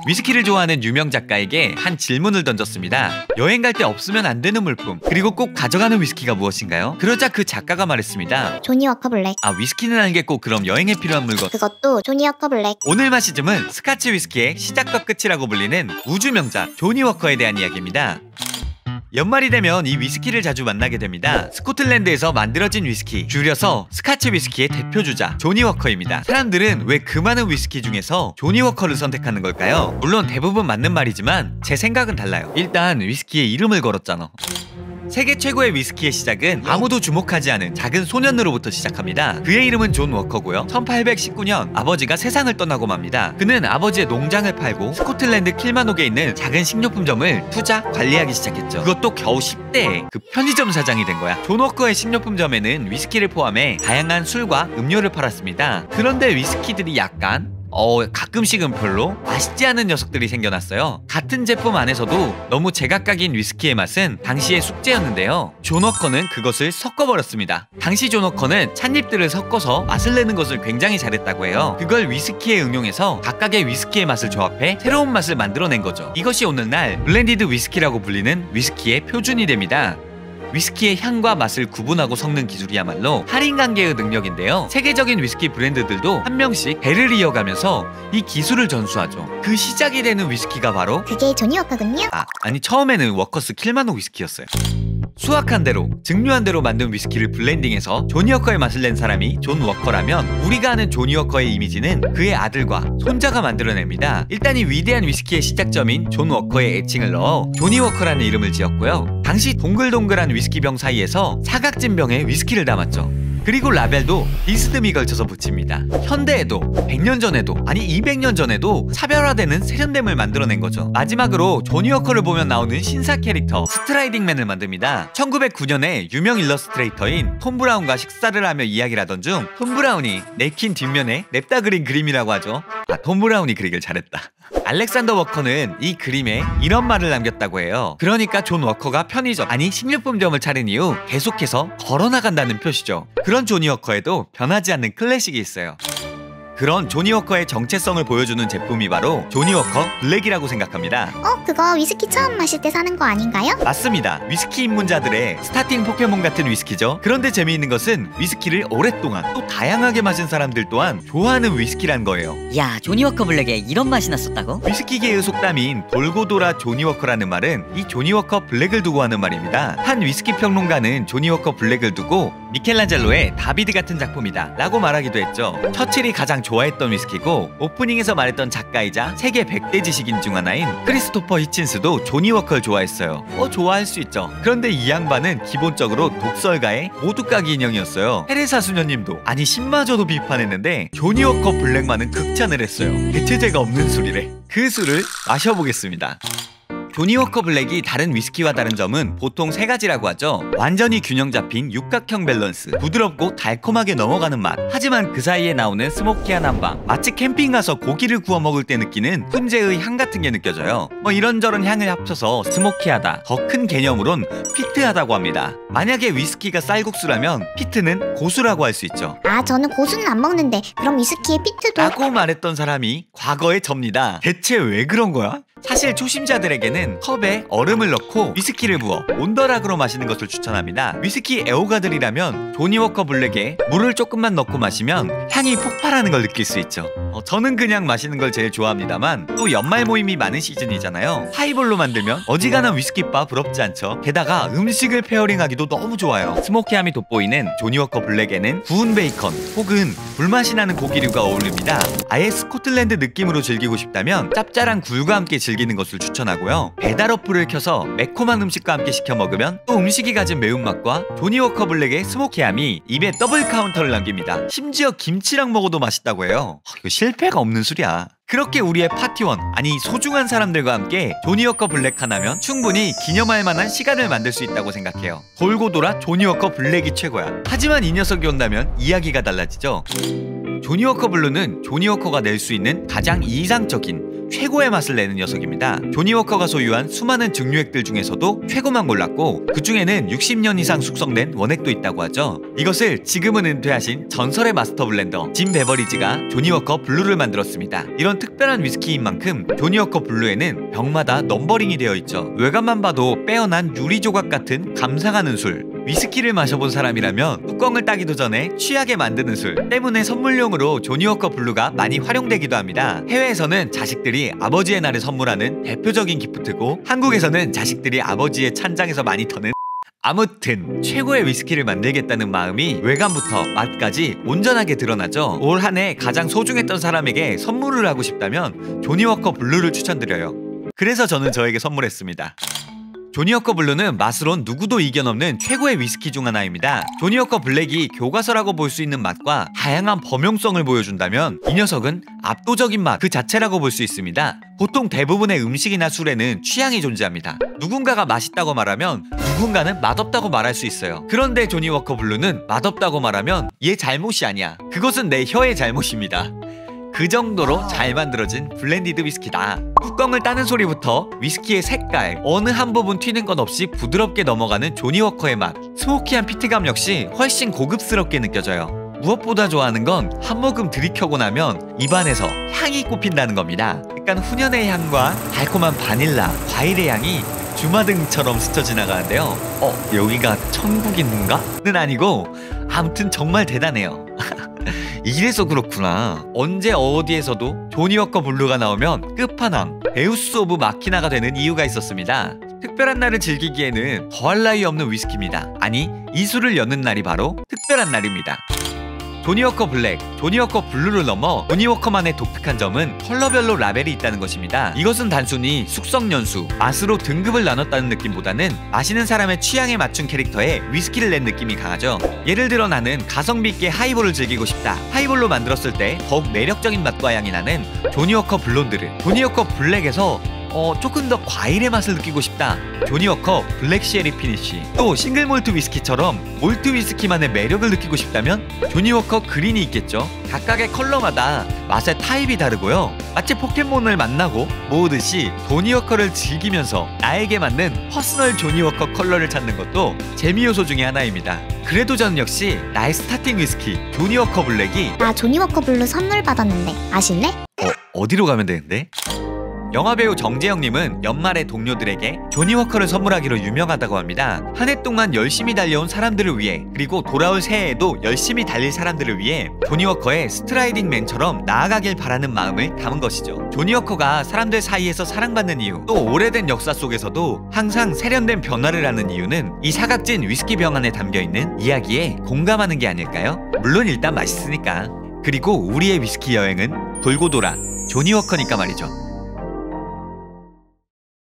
위스키를 좋아하는 유명 작가에게 한 질문을 던졌습니다. 여행 갈 때 없으면 안 되는 물품, 그리고 꼭 가져가는 위스키가 무엇인가요? 그러자 그 작가가 말했습니다. 조니 워커 블랙. 아, 위스키는 아닌 게 꼭 그럼 여행에 필요한 물건. 그것도 조니 워커 블랙. 오늘 마시즘은 스카치 위스키의 시작과 끝이라고 불리는 우주 명작 조니 워커에 대한 이야기입니다. 연말이 되면 이 위스키를 자주 만나게 됩니다. 스코틀랜드에서 만들어진 위스키, 줄여서 스카치 위스키의 대표 주자 조니 워커입니다. 사람들은 왜 그 많은 위스키 중에서 조니 워커를 선택하는 걸까요? 물론 대부분 맞는 말이지만 제 생각은 달라요. 일단 위스키에 이름을 걸었잖아. 세계 최고의 위스키의 시작은 아무도 주목하지 않은 작은 소년으로부터 시작합니다. 그의 이름은 존 워커고요. 1819년 아버지가 세상을 떠나고 맙니다. 그는 아버지의 농장을 팔고 스코틀랜드 킬마녹에 있는 작은 식료품점을 투자, 관리하기 시작했죠. 그것도 겨우 10대에 그 편의점 사장이 된 거야. 존 워커의 식료품점에는 위스키를 포함해 다양한 술과 음료를 팔았습니다. 그런데 위스키들이 약간 가끔씩은 별로 맛있지 않은 녀석들이 생겨났어요. 같은 제품 안에서도 너무 제각각인 위스키의 맛은 당시의 숙제였는데요. 존 워커는 그것을 섞어버렸습니다. 당시 존 워커는 찻잎들을 섞어서 맛을 내는 것을 굉장히 잘했다고 해요. 그걸 위스키에 응용해서 각각의 위스키의 맛을 조합해 새로운 맛을 만들어낸 거죠. 이것이 오늘날 블렌디드 위스키라고 불리는 위스키의 표준이 됩니다. 위스키의 향과 맛을 구분하고 섞는 기술이야말로 할인 관계의 능력인데요. 세계적인 위스키 브랜드들도 한 명씩 배를 이어가면서 이 기술을 전수하죠. 그 시작이 되는 위스키가 바로 그게 조니 워커군요. 아니 처음에는 워커스 킬마녹 위스키였어요. 수확한 대로, 증류한 대로 만든 위스키를 블렌딩해서 조니 워커의 맛을 낸 사람이 존 워커라면 우리가 아는 조니 워커의 이미지는 그의 아들과 손자가 만들어냅니다. 일단 이 위대한 위스키의 시작점인 존 워커의 애칭을 넣어 조니 워커라는 이름을 지었고요. 당시 동글동글한 위스키병 사이에서 사각진 병에 위스키를 담았죠. 그리고 라벨도 비스듬히 걸쳐서 붙입니다. 현대에도 100년 전에도 아니 200년 전에도 차별화되는 세련됨을 만들어낸 거죠. 마지막으로 조니 워커를 보면 나오는 신사 캐릭터 스트라이딩맨을 만듭니다. 1909년에 유명 일러스트레이터인 톰 브라운과 식사를 하며 이야기를 하던 중 톰 브라운이 냅킨 뒷면에 냅다 그린 그림이라고 하죠. 톰 브라운이 그리길 잘했다. 알렉산더 워커는 이 그림에 이런 말을 남겼다고 해요. 그러니까 존 워커가 편의점, 아니 식료품점을 차린 이후 계속해서 걸어나간다는 표시죠. 그런 조니 워커에도 변하지 않는 클래식이 있어요. 그런 조니 워커의 정체성을 보여주는 제품이 바로 조니 워커 블랙이라고 생각합니다. 그거 위스키 처음 마실 때 사는 거 아닌가요? 맞습니다. 위스키 입문자들의 스타팅 포켓몬 같은 위스키죠. 그런데 재미있는 것은 위스키를 오랫동안 또 다양하게 마신 사람들 또한 좋아하는 위스키란 거예요. 야, 조니 워커 블랙에 이런 맛이 났었다고? 위스키계의 속담인 돌고 돌아 조니 워커라는 말은 이 조니 워커 블랙을 두고 하는 말입니다. 한 위스키 평론가는 조니 워커 블랙을 두고 미켈란젤로의 다비드 같은 작품이다 라고 말하기도 했죠. 처칠이 가장 좋아했던 위스키고 오프닝에서 말했던 작가이자 세계 100대 지식인 중 하나인 크리스토퍼 히친스도 조니 워커를 좋아했어요. 좋아할 수 있죠. 그런데 이 양반은 기본적으로 독설가의 모두까기 인형이었어요. 테레사 수녀님도 아니 신마저도 비판했는데 조니 워커 블랙만은 극찬을 했어요. 대체제가 없는 술이래. 그 술을 마셔보겠습니다. 조니 워커 블랙이 다른 위스키와 다른 점은 보통 세 가지라고 하죠. 완전히 균형 잡힌 육각형 밸런스, 부드럽고 달콤하게 넘어가는 맛, 하지만 그 사이에 나오는 스모키한 한방, 마치 캠핑 가서 고기를 구워 먹을 때 느끼는 훈제의 향 같은 게 느껴져요. 이런저런 향을 합쳐서 스모키하다, 더 큰 개념으론 피트하다고 합니다. 만약에 위스키가 쌀국수라면 피트는 고수라고 할 수 있죠. 저는 고수는 안 먹는데 그럼 위스키에 피트도... 라고 말했던 사람이 과거의 접니다. 대체 왜 그런 거야? 사실 초심자들에게는 컵에 얼음을 넣고 위스키를 부어 온더락으로 마시는 것을 추천합니다. 위스키 애호가들이라면 조니 워커 블랙에 물을 조금만 넣고 마시면 향이 폭발하는 걸 느낄 수 있죠. 저는 그냥 마시는 걸 제일 좋아합니다만 또 연말 모임이 많은 시즌이잖아요. 하이볼로 만들면 어지간한 위스키바 부럽지 않죠. 게다가 음식을 페어링하기도 너무 좋아요. 스모키함이 돋보이는 조니 워커 블랙에는 구운 베이컨 혹은 불맛이 나는 고기류가 어울립니다. 아예 스코틀랜드 느낌으로 즐기고 싶다면 짭짤한 굴과 함께 즐기는 것을 추천하고요. 배달 어플을 켜서 매콤한 음식과 함께 시켜 먹으면 또 음식이 가진 매운맛과 조니 워커 블랙의 스모키함이 입에 더블 카운터를 남깁니다. 심지어 김치랑 먹어도 맛있다고 해요. 이거 실패가 없는 술이야. 그렇게 우리의 파티원, 아니 소중한 사람들과 함께 조니 워커 블랙 하나면 충분히 기념할 만한 시간을 만들 수 있다고 생각해요. 돌고 돌아 조니 워커 블랙이 최고야. 하지만 이 녀석이 온다면 이야기가 달라지죠. 조니 워커 블루는 조니 워커가 낼 수 있는 가장 이상적인 최고의 맛을 내는 녀석입니다. 조니 워커가 소유한 수많은 증류액들 중에서도 최고만 골랐고 그 중에는 60년 이상 숙성된 원액도 있다고 하죠. 이것을 지금은 은퇴하신 전설의 마스터 블렌더 짐 베버리지가 조니 워커 블루를 만들었습니다. 이런 특별한 위스키인 만큼 조니 워커 블루에는 병마다 넘버링이 되어 있죠. 외관만 봐도 빼어난 유리 조각 같은 감상하는 술. 위스키를 마셔본 사람이라면 뚜껑을 따기도 전에 취하게 만드는 술 때문에 선물용으로 조니 워커 블루가 많이 활용되기도 합니다. 해외에서는 자식들이 아버지의 날을 선물하는 대표적인 기프트고, 한국에서는 자식들이 아버지의 찬장에서 많이 터는. 아무튼 최고의 위스키를 만들겠다는 마음이 외관부터 맛까지 온전하게 드러나죠. 올 한 해 가장 소중했던 사람에게 선물을 하고 싶다면 조니 워커 블루를 추천드려요. 그래서 저는 저에게 선물했습니다. 조니 워커 블루는 맛으론 누구도 이겨넘는 최고의 위스키 중 하나입니다. 조니 워커 블랙이 교과서라고 볼 수 있는 맛과 다양한 범용성을 보여준다면 이 녀석은 압도적인 맛 그 자체라고 볼 수 있습니다. 보통 대부분의 음식이나 술에는 취향이 존재합니다. 누군가가 맛있다고 말하면 누군가는 맛없다고 말할 수 있어요. 그런데 조니 워커 블루는 맛없다고 말하면 얘 잘못이 아니야. 그것은 내 혀의 잘못입니다. 그 정도로 잘 만들어진 블렌디드 위스키다. 뚜껑을 따는 소리부터 위스키의 색깔, 어느 한 부분 튀는 것 없이 부드럽게 넘어가는 조니 워커의 맛, 스모키한 피트감 역시 훨씬 고급스럽게 느껴져요. 무엇보다 좋아하는 건 한 모금 들이켜고 나면 입안에서 향이 꼽힌다는 겁니다. 약간 훈연의 향과 달콤한 바닐라, 과일의 향이 주마등처럼 스쳐 지나가는데요. 여기가 천국인가? 는 아니고 아무튼 정말 대단해요. 이래서 그렇구나. 언제 어디에서도 조니 워커 블루가 나오면 끝판왕, 데우스 오브 마키나가 되는 이유가 있었습니다. 특별한 날을 즐기기에는 더할 나위 없는 위스키입니다. 아니, 이 술을 여는 날이 바로 특별한 날입니다. 조니 워커 블랙, 조니 워커 블루를 넘어 조니 워커만의 독특한 점은 컬러별로 라벨이 있다는 것입니다. 이것은 단순히 숙성 연수, 맛으로 등급을 나눴다는 느낌보다는 마시는 사람의 취향에 맞춘 캐릭터에 위스키를 낸 느낌이 강하죠. 예를 들어 나는 가성비 있게 하이볼을 즐기고 싶다. 하이볼로 만들었을 때 더욱 매력적인 맛과 향이 나는 조니 워커 블론드를, 조니 워커 블랙에서 조금 더 과일의 맛을 느끼고 싶다. 조니 워커 블랙 쉐리 피니쉬. 또 싱글 몰트 위스키처럼 몰트 위스키만의 매력을 느끼고 싶다면 조니 워커 그린이 있겠죠. 각각의 컬러마다 맛의 타입이 다르고요. 마치 포켓몬을 만나고 모으듯이 조니 워커를 즐기면서 나에게 맞는 퍼스널 조니 워커 컬러를 찾는 것도 재미 요소 중에 하나입니다. 그래도 저는 역시 나의 스타팅 위스키 조니 워커 블랙이. 나 조니 워커 블루 선물 받았는데 아실래? 어디로 가면 되는데? 영화배우 정재영님은 연말에 동료들에게 조니 워커를 선물하기로 유명하다고 합니다. 한 해 동안 열심히 달려온 사람들을 위해, 그리고 돌아올 새해에도 열심히 달릴 사람들을 위해 조니 워커의 스트라이딩 맨처럼 나아가길 바라는 마음을 담은 것이죠. 조니 워커가 사람들 사이에서 사랑받는 이유, 또 오래된 역사 속에서도 항상 세련된 변화를 하는 이유는 이 사각진 위스키 병 안에 담겨있는 이야기에 공감하는 게 아닐까요? 물론 일단 맛있으니까. 그리고 우리의 위스키 여행은 돌고 돌아 조니 워커니까 말이죠.